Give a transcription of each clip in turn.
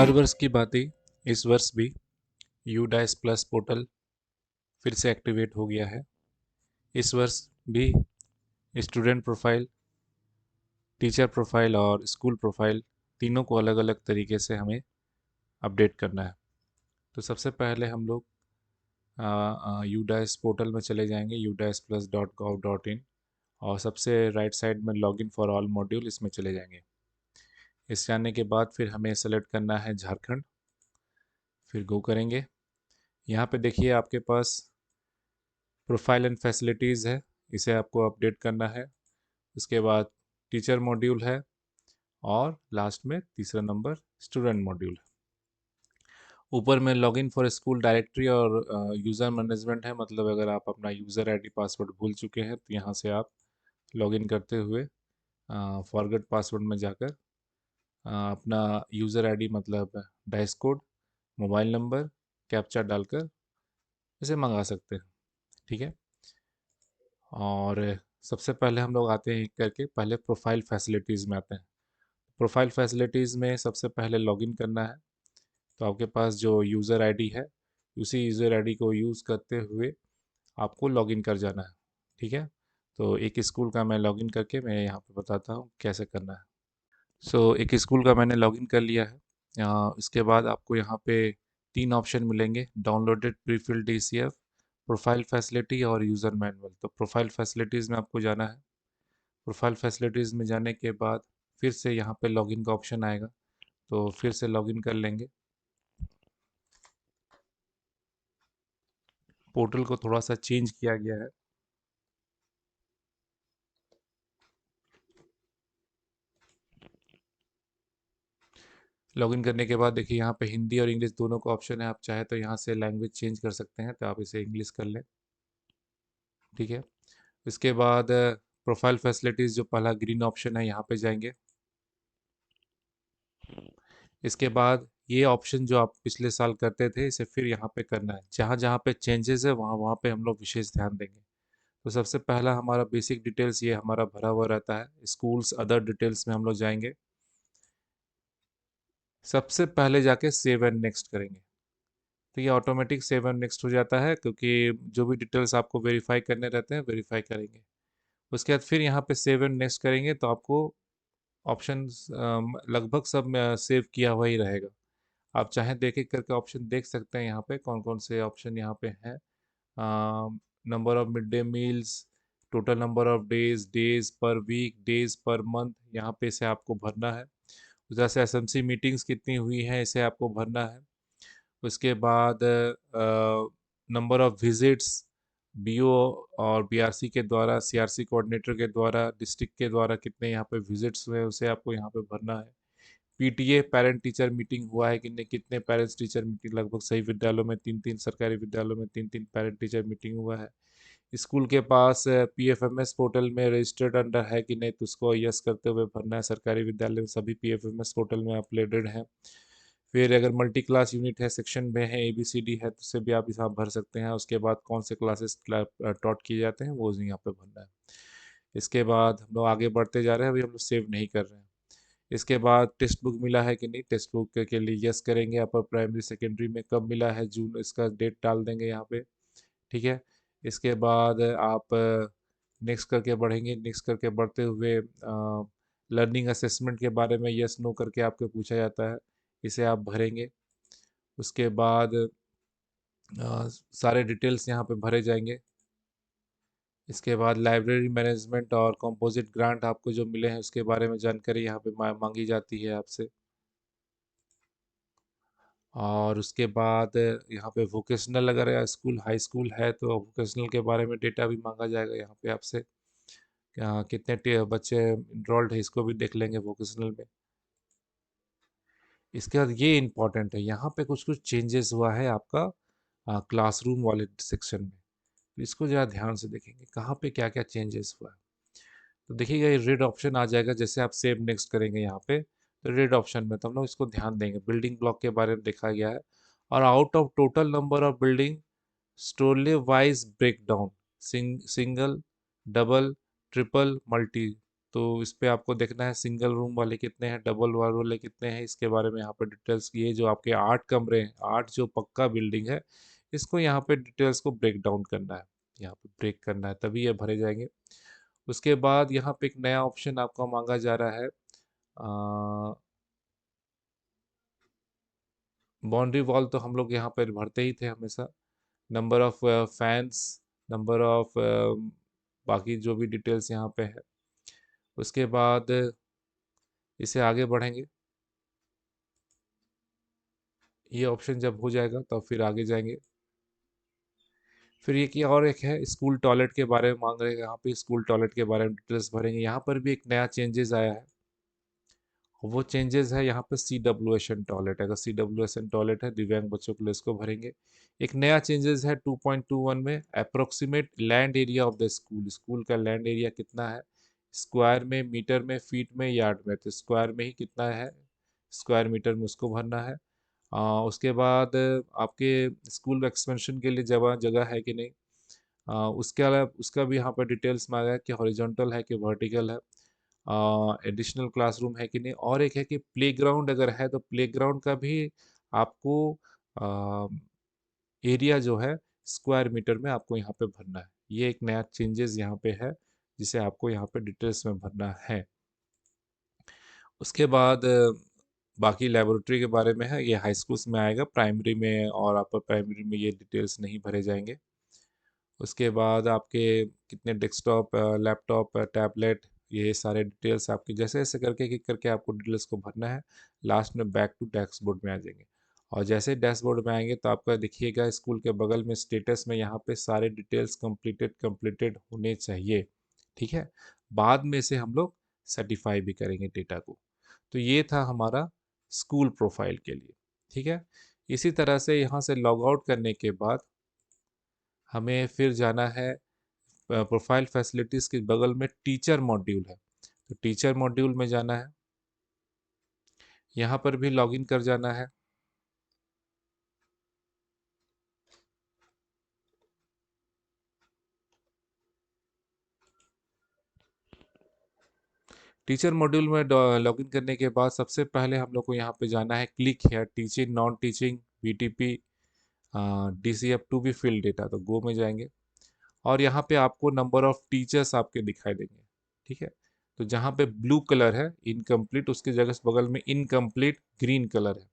हर वर्ष की बात ही इस वर्ष भी यूडाइस प्लस पोर्टल फिर से एक्टिवेट हो गया है। इस वर्ष भी स्टूडेंट प्रोफाइल, टीचर प्रोफाइल और स्कूल प्रोफाइल तीनों को अलग अलग तरीके से हमें अपडेट करना है। तो सबसे पहले हम लोग यूडाइस पोर्टल में चले जाएंगे, udaisplus.gov.in, और सबसे राइट साइड में लॉगिन फॉर ऑल मॉड्यूल, इसमें चले जाएंगे। इस जाने के बाद फिर हमें सेलेक्ट करना है झारखंड, फिर गो करेंगे। यहाँ पे देखिए आपके पास प्रोफाइल एंड फैसिलिटीज़ है, इसे आपको अपडेट करना है। उसके बाद टीचर मॉड्यूल है और लास्ट में तीसरा नंबर स्टूडेंट मॉड्यूल है। ऊपर में लॉगिन फॉर स्कूल डायरेक्टरी और यूज़र मैनेजमेंट है, मतलब अगर आप अपना यूज़र आईडी पासवर्ड भूल चुके हैं तो यहाँ से आप लॉगिन करते हुए फॉरगेट पासवर्ड में जाकर अपना यूज़र आईडी मतलब dash code, mobile number, captcha डालकर इसे मंगा सकते हैं। ठीक है। और सबसे पहले हम लोग आते हैं एक करके, पहले प्रोफाइल फैसिलिटीज़ में आते हैं। प्रोफाइल फैसिलिटीज़ में सबसे पहले लॉगिन करना है। तो आपके पास जो यूज़र आईडी है, उसी यूज़र आईडी को यूज़ करते हुए आपको लॉगिन कर जाना है। ठीक है। तो एक स्कूल का मैं लॉगिन करके मैं यहाँ पे बताता हूँ कैसे करना है। एक स्कूल का मैंने लॉगिन कर लिया है। इसके बाद आपको यहाँ पे तीन ऑप्शन मिलेंगे: downloaded prefilled DCF, profile facility और यूज़र मैनुअल। तो प्रोफाइल फैसिलिटीज़ में आपको जाना है। प्रोफाइल फैसिलिटीज़ में जाने के बाद फिर से यहाँ पे लॉगिन का ऑप्शन आएगा, तो फिर से लॉगिन कर लेंगे। पोर्टल को थोड़ा सा चेंज किया गया है। लॉगिन करने के बाद देखिए यहाँ पे हिंदी और इंग्लिश दोनों का ऑप्शन है। आप चाहे तो यहाँ से लैंग्वेज चेंज कर सकते हैं, तो आप इसे इंग्लिश कर लें। ठीक है। इसके बाद प्रोफाइल फैसिलिटीज़ जो पहला ग्रीन ऑप्शन है, यहाँ पे जाएंगे। इसके बाद ये ऑप्शन जो आप पिछले साल करते थे, इसे फिर यहाँ पे करना है। जहाँ जहाँ पे चेंजेस है वहाँ वहाँ पे हम लोग विशेष ध्यान देंगे। तो सबसे पहला हमारा बेसिक डिटेल्स ये हमारा भरा हुआ रहता है। स्कूल्स अदर डिटेल्स में हम लोग जाएंगे। सबसे पहले जाके सेव एंड नेक्स्ट करेंगे। तो ये ऑटोमेटिक सेव एंड नेक्स्ट हो जाता है, क्योंकि जो भी डिटेल्स आपको वेरीफाई करने रहते हैं वेरीफाई करेंगे। उसके बाद फिर यहाँ पे सेव एंड नेक्स्ट करेंगे तो आपको ऑप्शन लगभग सब में सेव किया हुआ ही रहेगा। आप चाहें देख एक करके ऑप्शन देख सकते हैं यहाँ पे कौन कौन से ऑप्शन यहाँ पे हैं। Number of mid day meals, total number of days, days per week, days per month, यहाँ पे इसे आपको भरना है। उस तरह से एसएमसी मीटिंग्स कितनी हुई हैं, इसे आपको भरना है। उसके बाद नंबर ऑफ विजिट्स बीओ और बीआरसी के द्वारा, सीआरसी कोऑर्डिनेटर के द्वारा, डिस्ट्रिक्ट के द्वारा कितने यहाँ पे विजिट्स हुए, उसे आपको यहाँ पे भरना है। पीटीए पेरेंट टीचर मीटिंग हुआ है कि नहीं, कितने पेरेंट्स टीचर मीटिंग, लगभग सही विद्यालयों में तीन तीन, सरकारी विद्यालयों में तीन तीन पेरेंट टीचर मीटिंग हुआ है। स्कूल के पास पीएफएमएस पोर्टल में रजिस्टर्ड अंडर है कि नहीं, तो उसको यस करते हुए भरना है। सरकारी विद्यालय में सभी पीएफएमएस पोर्टल में अपलोडेड है। फिर अगर मल्टी क्लास यूनिट है, सेक्शन में है, एबीसीडी है, तो उसे भी आप यहाँ भर सकते हैं। उसके बाद कौन से क्लासेस टॉट किए जाते हैं वो यहाँ पे भरना है। इसके बाद हम लोग आगे बढ़ते जा रहे हैं, अभी हम लोग सेव नहीं कर रहे हैं। इसके बाद टेक्स्ट बुक मिला है कि नहीं, टेक्स्ट बुक के लिए यस करेंगे। अपर प्राइमरी सेकेंडरी में कब मिला है, जून, इसका डेट डाल देंगे यहाँ पे। ठीक है। इसके बाद आप नेक्स्ट करके बढ़ेंगे। नेक्स्ट करके बढ़ते हुए लर्निंग असेसमेंट के बारे में यस नो करके आपको पूछा जाता है, इसे आप भरेंगे। उसके बाद सारे डिटेल्स यहाँ पे भरे जाएंगे। इसके बाद लाइब्रेरी मैनेजमेंट और कंपोजिट ग्रांट आपको जो मिले हैं उसके बारे में जानकारी यहाँ पे मांगी जाती है आपसे। और उसके बाद यहाँ पे वोकेशनल, अगर स्कूल हाई स्कूल है तो वोकेशनल के बारे में डेटा भी मांगा जाएगा यहाँ पे आपसे। कितने बच्चे इनरोल्ड है, इसको भी देख लेंगे वोकेशनल में। इसके बाद ये इम्पॉर्टेंट है, यहाँ पे कुछ कुछ चेंजेस हुआ है आपका क्लासरूम वाले सेक्शन में। तो इसको ज़रा ध्यान से देखेंगे कहाँ पे क्या क्या चेंजेस हुआ है। तो देखिएगा ये रेड ऑप्शन आ जाएगा जैसे आप सेव नेक्स्ट करेंगे यहाँ पे, तो रेड ऑप्शन में तो हम लोग इसको ध्यान देंगे। बिल्डिंग ब्लॉक के बारे में देखा गया है। और out of total number of building, storey wise breakdown, single, double, triple, multi. तो इस पे आपको देखना है सिंगल रूम वाले कितने हैं, डबल वाले कितने हैं, इसके बारे में यहाँ पर डिटेल्स। ये जो आपके 8 कमरे हैं, 8 जो पक्का बिल्डिंग है, इसको यहाँ पे डिटेल्स को ब्रेक डाउन करना है, यहाँ पे ब्रेक करना है, तभी ये भरे जाएंगे। उसके बाद यहाँ पे एक नया ऑप्शन आपका मांगा जा रहा है, बाउंड्री वॉल तो हम लोग यहाँ पर भरते ही थे हमेशा। Number of fans, number of बाकी जो भी डिटेल्स यहाँ पे है। उसके बाद इसे आगे बढ़ेंगे, ये ऑप्शन जब हो जाएगा तो फिर आगे जाएंगे। फिर ये की और एक है स्कूल टॉयलेट के बारे में मांग रहे हैं, यहाँ पे स्कूल टॉयलेट के बारे में डिटेल्स भरेंगे। यहाँ पर भी एक नया चेंजेस आया है, वो चेंजेस है यहाँ पे CWSN टॉयलेट। अगर CWSN टॉयलेट है दिव्यांग बच्चों के लिए, इसको भरेंगे। एक नया चेंजेस है 2.21 में, approximate land area of the school. School का लैंड एरिया कितना है, स्क्वायर में, मीटर में, फीट में, यार्ड में। तो स्क्वायर में ही कितना है, स्क्वायर मीटर में उसको भरना है। उसके बाद आपके स्कूल एक्सपेंशन के लिए जगह जगह है कि नहीं, उसके अलावा उसका भी यहाँ पर डिटेल्स मांगा है कि हॉरिजॉन्टल है कि वर्टिकल है, एडिशनल क्लासरूम है कि नहीं। और एक है कि प्लेग्राउंड अगर है तो प्लेग्राउंड का भी आपको एरिया जो है स्क्वायर मीटर में आपको यहाँ पे भरना है। ये एक नया चेंजेस यहाँ पे है, जिसे आपको यहाँ पे डिटेल्स में भरना है। उसके बाद बाकी लेबोरेटरी के बारे में है, ये हाई स्कूल्स में आएगा, प्राइमरी में और अपर प्राइमरी में ये डिटेल्स नहीं भरे जाएंगे। उसके बाद आपके कितने डेस्कटॉप, लैपटॉप, टैबलेट, ये सारे डिटेल्स आपके जैसे जैसे करके एक एक करके आपको डिटेल्स को भरना है। लास्ट में बैक टू डैशबोर्ड में आ जाएंगे। और जैसे डैशबोर्ड में आएंगे तो आपका देखिएगा स्कूल के बगल में स्टेटस में यहाँ पे सारे डिटेल्स कंप्लीटेड कंप्लीटेड होने चाहिए। ठीक है, बाद में से हम लोग सर्टिफाई भी करेंगे डेटा को। तो ये था हमारा स्कूल प्रोफाइल के लिए। ठीक है, इसी तरह से यहाँ से लॉग आउट करने के बाद हमें फिर जाना है प्रोफाइल फैसिलिटीज़ के बगल में टीचर मॉड्यूल है, तो टीचर मॉड्यूल में जाना है, यहाँ पर भी लॉगिन कर जाना है। टीचर मॉड्यूल में लॉगिन करने के बाद सबसे पहले हम लोग को यहाँ पे जाना है click here teaching non teaching BTP DCF to be filled data, तो गो में जाएंगे। और यहाँ पे आपको नंबर ऑफ टीचर्स आपके दिखाई देंगे। ठीक है, तो जहाँ पे ब्लू कलर है इनकम्प्लीट, उसकी जगह बगल में इनकम्प्लीट ग्रीन कलर है।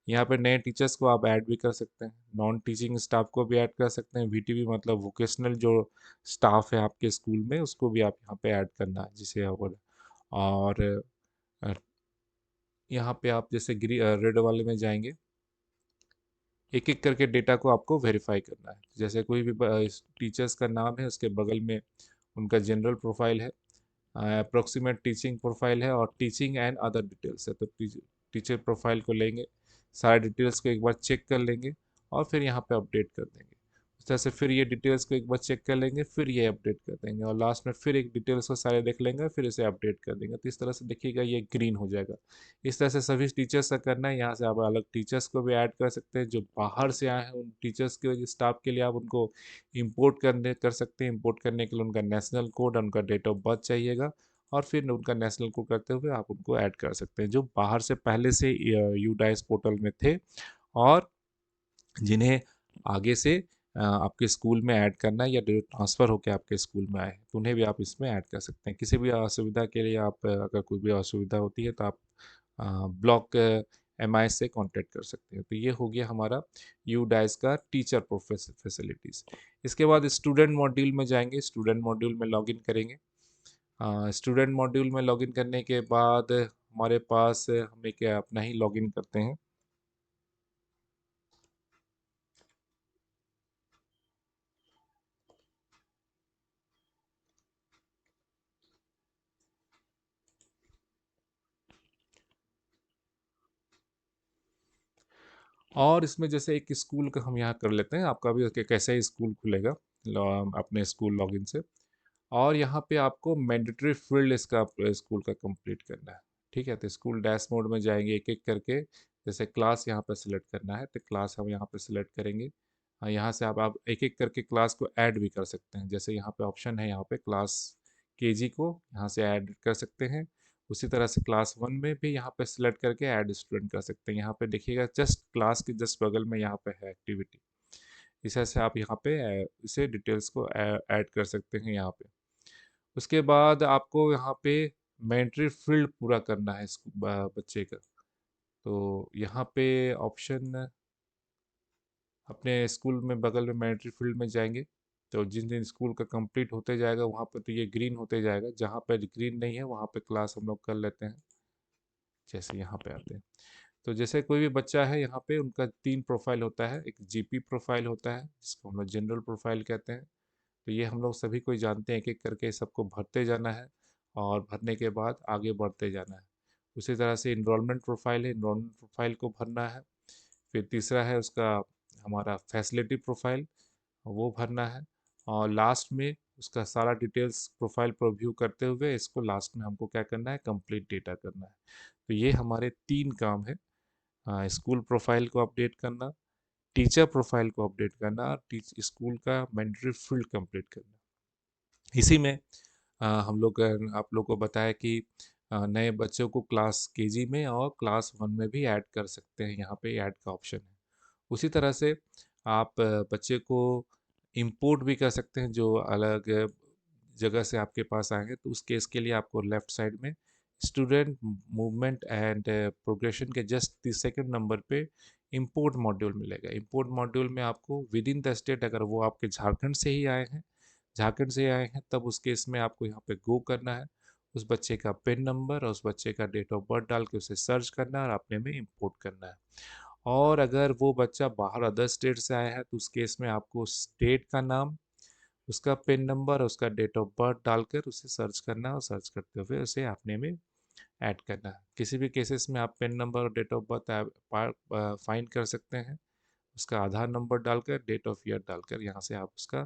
यहाँ पे नए टीचर्स को आप ऐड भी कर सकते हैं, नॉन टीचिंग स्टाफ को भी ऐड कर सकते हैं। VTV मतलब वोकेशनल जो स्टाफ है आपके स्कूल में, उसको भी आप यहाँ पे ऐड करना है, जिसे आप बोले। और अ, यहाँ पे आप जैसे रेड वाले में जाएंगे, एक एक करके डेटा को आपको वेरीफाई करना है। जैसे कोई भी टीचर्स का नाम है, उसके बगल में उनका जनरल प्रोफाइल है, अप्रोक्सीमेट टीचिंग प्रोफाइल है, और टीचिंग एंड अदर डिटेल्स है। तो टीचर प्रोफाइल को लेंगे, सारे डिटेल्स को एक बार चेक कर लेंगे और फिर यहाँ पे अपडेट कर देंगे। उस तरह से फिर ये डिटेल्स को एक बार चेक कर लेंगे, फिर ये अपडेट कर देंगे, और लास्ट में फिर एक डिटेल्स को सारे देख लेंगे, फिर इसे अपडेट कर देंगे। तो इस तरह से देखिएगा ये ग्रीन हो जाएगा। इस तरह से सभी टीचर्स का करना है। यहाँ से आप अलग टीचर्स को भी ऐड कर सकते हैं, जो बाहर से आए हैं उन टीचर्स के स्टाफ के लिए आप उनको इंपोर्ट कर सकते हैं। इंपोर्ट करने के लिए उनका नेशनल कोड, उनका डेट ऑफ बर्थ चाहिएगा, और फिर उनका नेशनल कोड करते हुए आप उनको ऐड कर सकते हैं, जो बाहर से पहले से यूडाइस पोर्टल में थे, और जिन्हें आगे से आपके स्कूल में ऐड करना है या ट्रांसफ़र होकर आपके स्कूल में आए हैं, तो उन्हें भी आप इसमें ऐड कर सकते हैं। किसी भी असुविधा के लिए आप अगर कोई भी असुविधा होती है तो आप ब्लॉक MIS से कांटेक्ट कर सकते हैं। तो ये हो गया हमारा यूडाइस का टीचर फैसिलिटीज़। इसके बाद स्टूडेंट मॉड्यूल में जाएंगे, स्टूडेंट मॉड्यूल में लॉगिन करेंगे। स्टूडेंट मॉड्यूल में लॉगिन करने के बाद हमारे पास हमें क्या अपना ही लॉगिन करते हैं। और इसमें जैसे एक स्कूल का हम यहाँ कर लेते हैं, आपका भी कैसे स्कूल खुलेगा अपने स्कूल लॉगिन से। और यहाँ पे आपको मैंडेटरी फील्ड इसका स्कूल का कंप्लीट करना है। ठीक है, तो स्कूल डैशबोर्ड में जाएंगे एक एक करके। जैसे क्लास यहाँ पे सिलेक्ट करना है, तो क्लास हम यहाँ पे सिलेक्ट करेंगे। यहाँ से आप एक एक करके क्लास को ऐड भी कर सकते हैं। जैसे यहाँ पे ऑप्शन है, यहाँ पे क्लास केजी को यहाँ से ऐड कर सकते हैं। उसी तरह से क्लास 1 में भी यहाँ पे सिलेक्ट करके ऐड स्टूडेंट कर सकते हैं। यहाँ पे देखिएगा जस्ट क्लास के जस्ट बगल में यहाँ पे है एक्टिविटी। इस तरह से आप यहाँ पे इसे डिटेल्स को ऐड कर सकते हैं यहाँ पे। उसके बाद आपको यहाँ पे मैंडेटरी फील्ड पूरा करना है बच्चे का। तो यहाँ पे ऑप्शन अपने स्कूल में बगल में मैंडेटरी फील्ड में जाएंगे, तो जिन दिन स्कूल का कंप्लीट होते जाएगा वहाँ पर तो ये ग्रीन होते जाएगा, जहाँ पर ग्रीन नहीं है वहाँ पे क्लास हम लोग कर लेते हैं। जैसे यहाँ पे आते हैं, तो जैसे कोई भी बच्चा है यहाँ पे उनका 3 प्रोफाइल होता है। एक जीपी प्रोफाइल होता है जिसको हम लोग जनरल प्रोफाइल कहते हैं। तो ये हम लोग सभी कोई जानते हैं, एक एक करके सबको भरते जाना है और भरने के बाद आगे बढ़ते जाना है। उसी तरह से इनरोलमेंट प्रोफाइल है, इनरोलमेंट प्रोफाइल को भरना है। फिर तीसरा है उसका हमारा फैसिलिटी प्रोफाइल, वो भरना है। और लास्ट में उसका सारा डिटेल्स प्रोफाइल पर व्यू करते हुए इसको लास्ट में हमको क्या करना है, कंप्लीट डेटा करना है। तो ये हमारे 3 काम है, स्कूल प्रोफाइल को अपडेट करना, टीचर प्रोफाइल को अपडेट करना और स्कूल का मैंडेटरी फील्ड कंप्लीट करना। इसी में हम लोग आप लोग को बताया कि नए बच्चों को क्लास केजी में और क्लास 1 में भी ऐड कर सकते हैं, यहाँ पे ऐड का ऑप्शन है। उसी तरह से आप बच्चे को इंपोर्ट भी कर सकते हैं, जो अलग जगह से आपके पास आएंगे। तो उस केस के लिए आपको लेफ्ट साइड में स्टूडेंट मूवमेंट एंड प्रोग्रेशन के जस्ट सेकंड नंबर पे इंपोर्ट मॉड्यूल मिलेगा। इंपोर्ट मॉड्यूल में आपको विद इन द स्टेट, अगर वो आपके झारखंड से ही आए हैं, तब उस केस में आपको यहाँ पे गो करना है, उस बच्चे का पेन नंबर और उस बच्चे का डेट ऑफ बर्थ डाल के उसे सर्च करना है और अपने में इंपोर्ट करना है। और अगर वो बच्चा बाहर अदर स्टेट से आया है तो उस केस में आपको स्टेट का नाम, उसका पिन नंबर और उसका डेट ऑफ बर्थ डालकर उसे सर्च करना है और सर्च करते हुए उसे अपने में ऐड करना है। किसी भी केसेस में आप पिन नंबर और डेट ऑफ बर्थ फाइंड कर सकते हैं, उसका आधार नंबर डालकर, डेट ऑफ ईयर डालकर यहाँ से आप उसका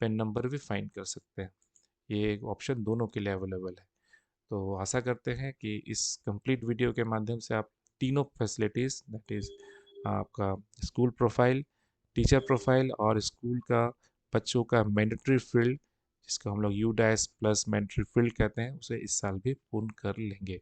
पिन नंबर भी फाइंड कर सकते हैं। ये ऑप्शन दोनों के लिए अवेलेबल है। तो आशा करते हैं कि इस कंप्लीट वीडियो के माध्यम से आप तीनों फैसिलिटीज़, दैट इज़ आपका स्कूल प्रोफाइल, टीचर प्रोफाइल और स्कूल का बच्चों का मैंडेटरी फील्ड, जिसको हम लोग you dash plus mandatory field कहते हैं, उसे इस साल भी पूर्ण कर लेंगे।